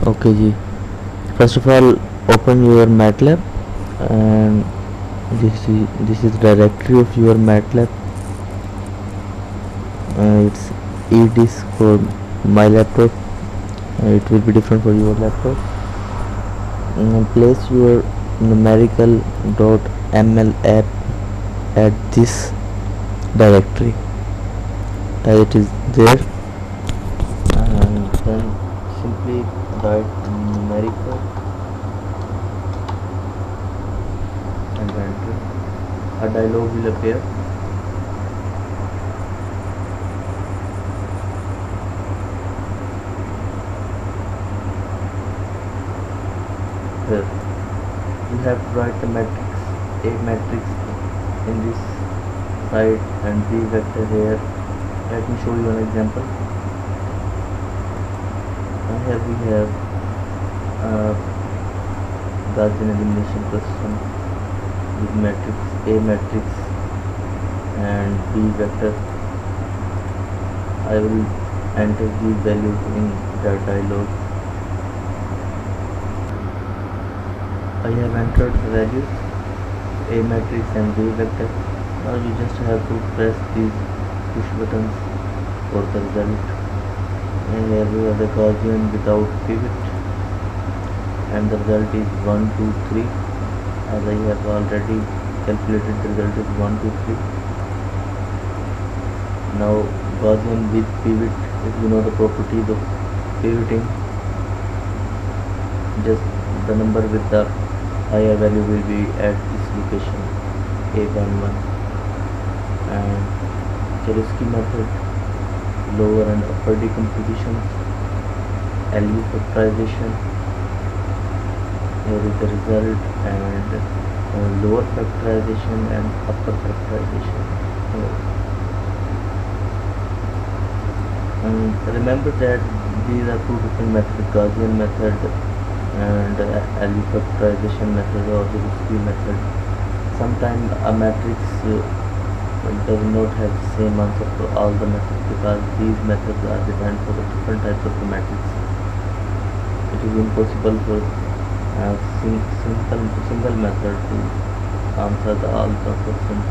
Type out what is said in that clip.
Okay ji. First of all, open your MATLAB, and this is directory of your MATLAB. It's edisk for my laptop. It will be different for your laptop. Place your numerical .ml app at this directory as it is there, and then simply write numerical and enter. A dialog will appear. Here you have to write the matrix, A matrix in this side and B vector here. Let me show you an example. And here we have Gaussian elimination question with matrix A matrix and B vector. I will enter these values in the dialog. I have entered the values A matrix and B vector. Now you just have to press these push buttons for the result. And here we have the Gaussian without pivot, and the result is 1 2 3. As I have already calculated, the result is 1 2 3. Now Gaussian with pivot, if you know the properties of pivoting, just the number with the higher value will be at this location A11. And Cholesky method, lower and upper decomposition, LU factorization. Here is the result, and lower factorization and upper factorization. And remember that these are two different methods: Gaussian method and LU factorization method or the Cholesky method. Sometimes a matrix does not have the same answer for all the methods, because these methods are designed for the different types of the matrix. It is impossible for a single method to answer all the questions.